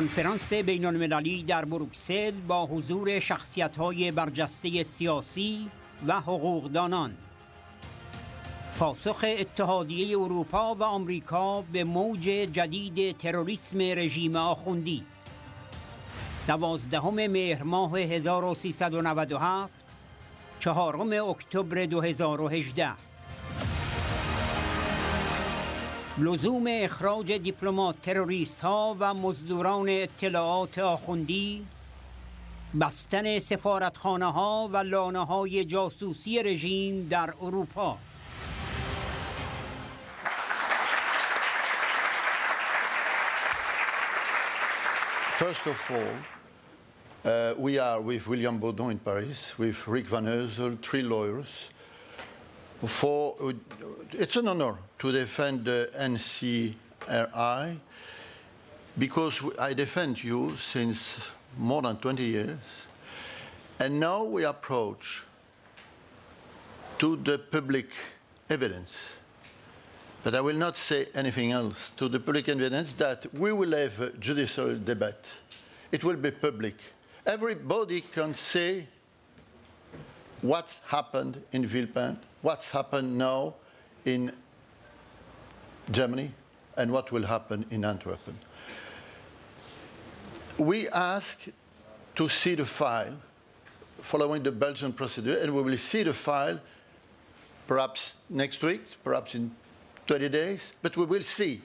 کنفرانس بین المللی در بروکسل با حضور شخصیت‌های برجسته سیاسی و حقوقدانان. پاسخ اتحادیه اروپا و آمریکا به موج جدید تروریسم رژیم آخوندی. 12 مهر ماه 1397 4 اکتبر 2018. لزوم اخراج دیپلمات تروریست ها و مزدوران اطلاعات آخوندی، بستن سفارتخانه ها و لانه های جاسوسی رژیم در اروپا. First of all, we are with William Baudon in Paris, with Rick Van Heuzel, 3 lawyers. It's an honor to defend the NCRI because I defend you since more than 20 years. And now we approach to the public evidence. But I will not say anything else, to the public evidence that we will have a judicial debate. It will be public. Everybody can say what's happened in Villepinte, what's happened now in Germany, and what will happen in Antwerp. We ask to see the file following the Belgian procedure, and we will see the file perhaps next week, perhaps in 20 days, but we will see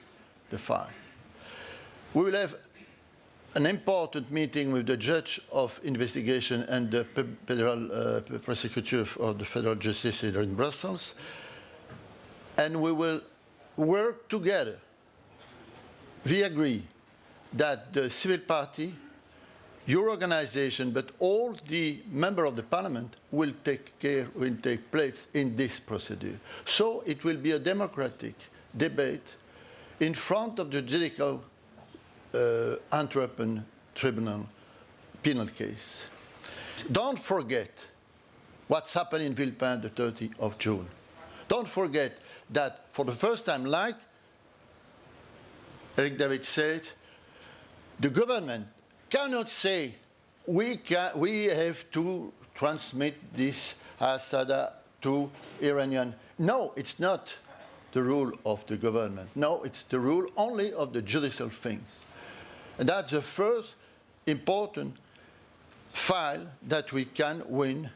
the file. We will have an important meeting with the judge of investigation and the federal prosecutor of the federal justice here in Brussels, and we will work together. We agree that the civil party, your organization, but all the members of the parliament will take place in this procedure. So it will be a democratic debate in front of the judicial Antwerpen Tribunal penal case. Don't forget what's happened in Villepinte the 30th of June. Don't forget that for the first time, like Eric David said, the government cannot say we have to transmit this Assad to Iranian. No, it's not the rule of the government. No, it's the rule only of the judicial things. And that's the first important file that we can win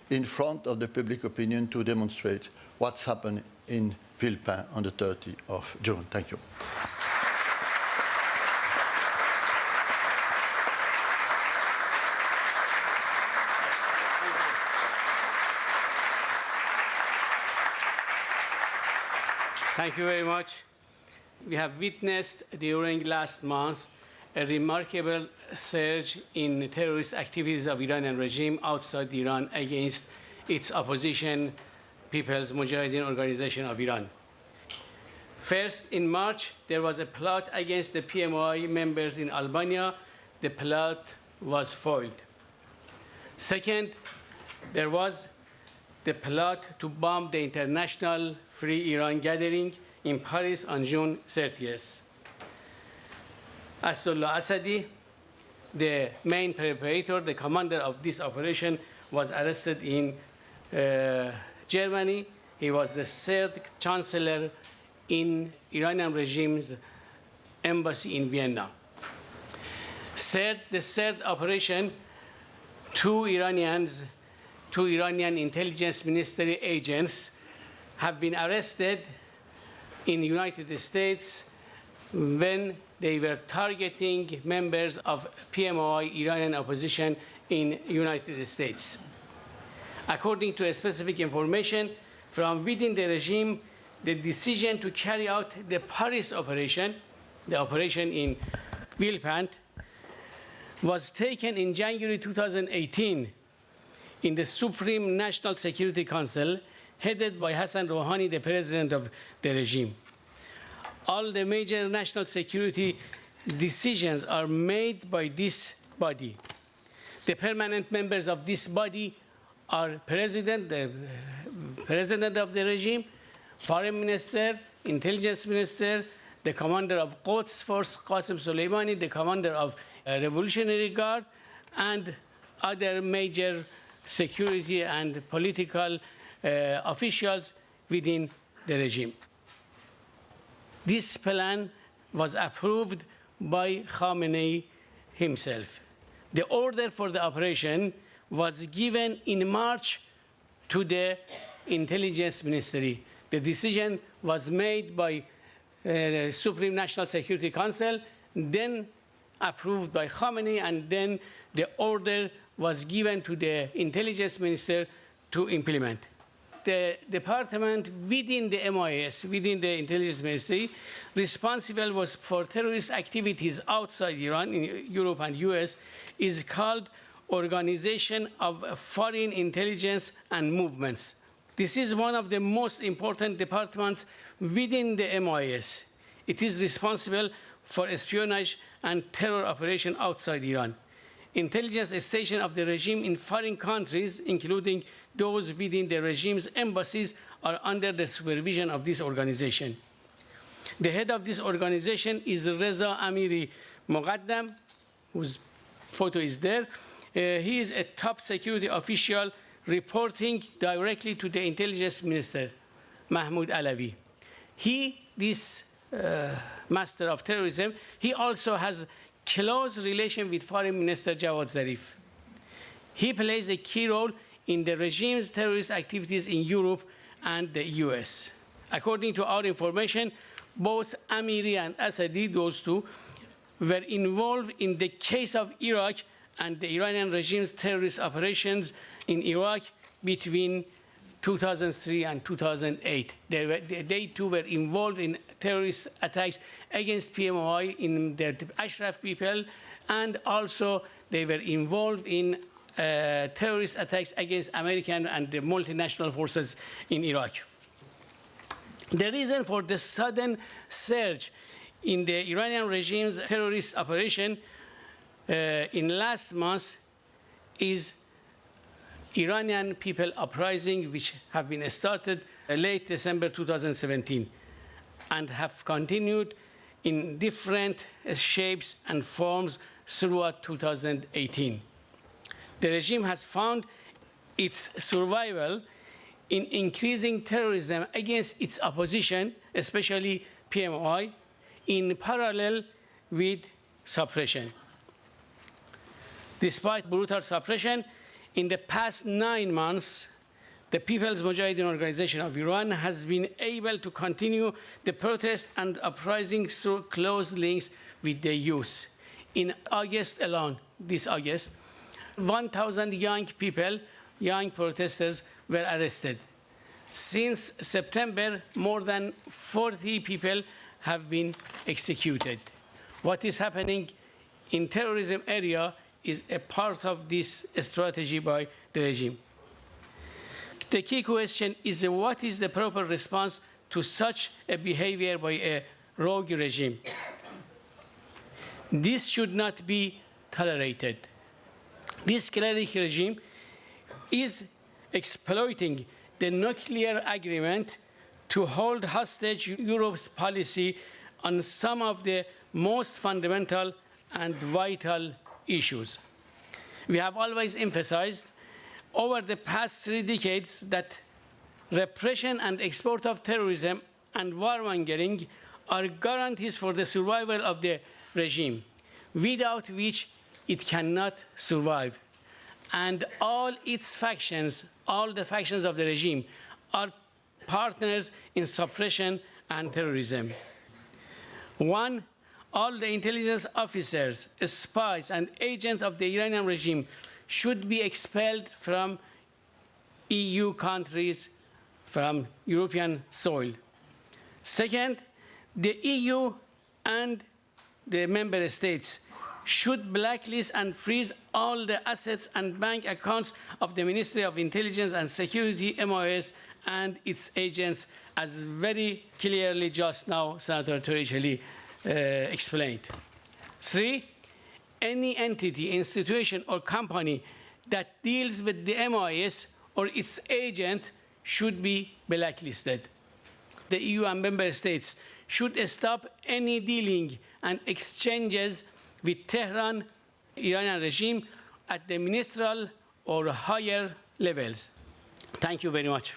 in front of the public opinion to demonstrate what's happened in Villepinte on the 30th of June. Thank you. Thank you very much. We have witnessed during last month a remarkable surge in terrorist activities of Iranian regime outside Iran against its opposition, People's Mujahideen Organization of Iran. First, in March, there was a plot against the PMOI members in Albania. The plot was foiled. Second, there was the plot to bomb the International Free Iran gathering in Paris on June 30th. Asdullah Assadi, the main perpetrator, the commander of this operation, was arrested in Germany. He was the 3rd chancellor in Iranian regime's embassy in Vienna. The third operation, two Iranian intelligence ministry agents have been arrested in the United States when they were targeting members of PMOI Iranian opposition in the United States. According to specific information from within the regime, the decision to carry out the Paris operation, the operation in Villepinte, was taken in January 2018 in the Supreme National Security Council, headed by Hassan Rouhani, the president of the regime. All the major national security decisions are made by this body. The permanent members of this body are the president of the regime, foreign minister, intelligence minister, the commander of Quds Force, Qasem Soleimani, the commander of Revolutionary Guard, and other major security and political officials within the regime. This plan was approved by Khamenei himself. The order for the operation was given in March to the Intelligence Ministry. The decision was made by the Supreme National Security Council, then approved by Khamenei, and then the order was given to the Intelligence Minister to implement. The department within the MIS, within the Intelligence Ministry, responsible was for terrorist activities outside Iran, in Europe and US, is called Organization of Foreign Intelligence and Movements. This is one of the most important departments within the MIS. It is responsible for espionage and terror operation outside Iran. Intelligence station of the regime in foreign countries, including those within the regime's embassies, are under the supervision of this organization. The head of this organization is Reza Amiri Moqaddam, whose photo is there. He is a top security official reporting directly to the intelligence minister, Mahmoud Alawi. This master of terrorism, he also has close relation with Foreign Minister Jawad Zarif. He plays a key role in the regime's terrorist activities in Europe and the US. According to our information, both Amiri and Assadi, those two, were involved in the case of Iraq and the Iranian regime's terrorist operations in Iraq between 2003 and 2008. They too were involved in terrorist attacks against PMOI in the Ashraf people, and also they were involved in terrorist attacks against American and the multinational forces in Iraq. The reason for the sudden surge in the Iranian regime's terrorist operation in last month is Iranian people uprising, which have been started late December 2017 and have continued in different shapes and forms throughout 2018. The regime has found its survival in increasing terrorism against its opposition, especially PMOI, in parallel with suppression. Despite brutal suppression, in the past 9 months, the People's Mujahideen Organization of Iran has been able to continue the protest and uprising through close links with the youth. In August alone, this August, 1,000 young people, young protesters, were arrested. Since September, more than 40 people have been executed. What is happening in terrorism area is a part of this strategy by the regime. The key question is what is the proper response to such a behavior by a rogue regime? This should not be tolerated. This cleric regime is exploiting the nuclear agreement to hold hostage Europe's policy on some of the most fundamental and vital issues. We have always emphasized over the past 3 decades that repression and export of terrorism and warmongering are guarantees for the survival of the regime, without which it cannot survive. And all its factions, all the factions of the regime, are partners in suppression and terrorism. 1, all the intelligence officers, spies, and agents of the Iranian regime should be expelled from EU countries, from European soil. 2nd, the EU and the member states should blacklist and freeze all the assets and bank accounts of the Ministry of Intelligence and Security, MIS, and its agents, as very clearly just now Senator Torricelli explained. 3, any entity, institution, or company that deals with the MIS or its agent should be blacklisted. The EU and member states should stop any dealing and exchanges with Tehran, Iranian regime at the ministerial or higher levels. Thank you very much.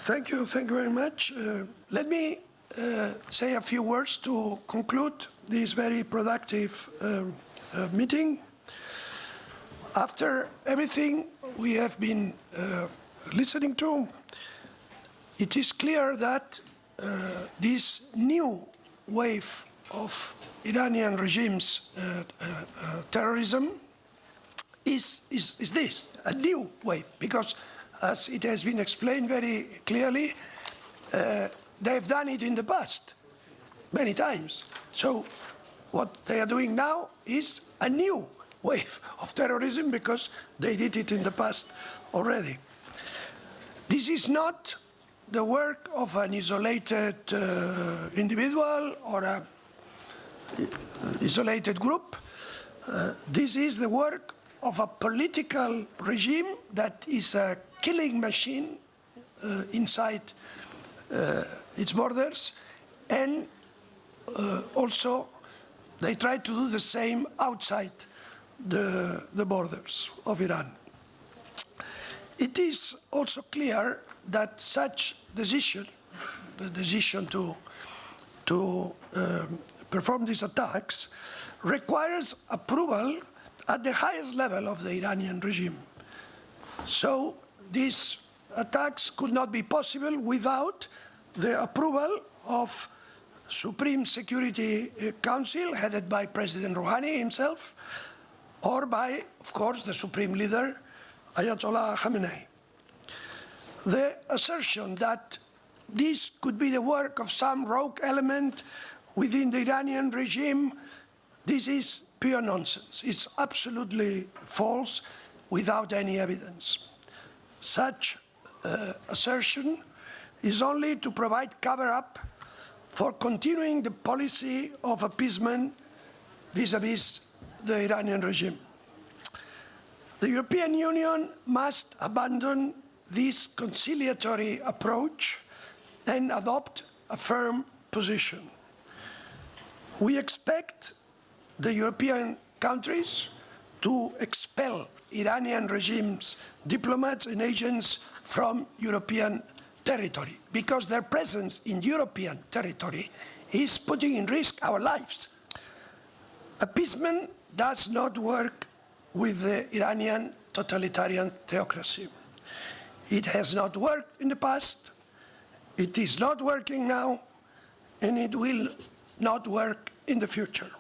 Thank you very much. Let me say a few words to conclude this very productive meeting. After everything we have been listening to, it is clear that this new wave of Iranian regime's terrorism is this, a new wave, because as it has been explained very clearly, they've done it in the past, many times. So what they are doing now is a new wave of terrorism because they did it in the past already. This is not the work of an isolated individual or an isolated group. This is the work of a political regime that is a killing machine inside its borders, and also they try to do the same outside the borders of Iran. It is also clear that such decision, the decision to perform these attacks, requires approval at the highest level of the Iranian regime. So these attacks could not be possible without the approval of Supreme Security Council headed by President Rouhani himself, or by, of course, the Supreme Leader, Ayatollah Khamenei. The assertion that this could be the work of some rogue element within the Iranian regime, this is pure nonsense. It's absolutely false without any evidence. Such assertion is only to provide cover-up for continuing the policy of appeasement vis-à-vis the Iranian regime. The European Union must abandon this conciliatory approach and adopt a firm position. We expect the European countries to expel Iranian regime's diplomats and agents from European territory, because their presence in European territory is putting in risk our lives. Appeasement does not work with the Iranian totalitarian theocracy. It has not worked in the past, it is not working now, and it will not work in the future.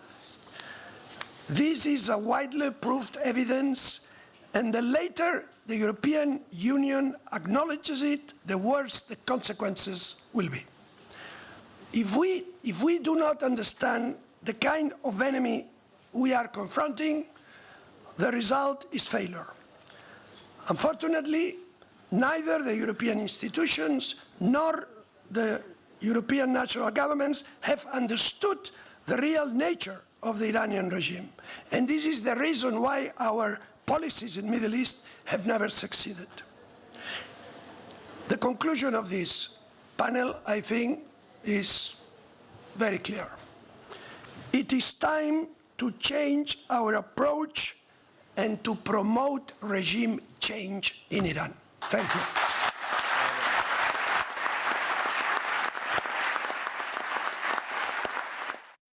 This is a widely proved evidence, and the later the European Union acknowledges it, the worse the consequences will be. If we do not understand the kind of enemy we are confronting, the result is failure. Unfortunately, neither the European institutions nor the European national governments have understood the real nature of the Iranian regime. And this is the reason why our policies in the Middle East have never succeeded. The conclusion of this panel, I think, is very clear. It is time to change our approach and to promote regime change in Iran. Thank you.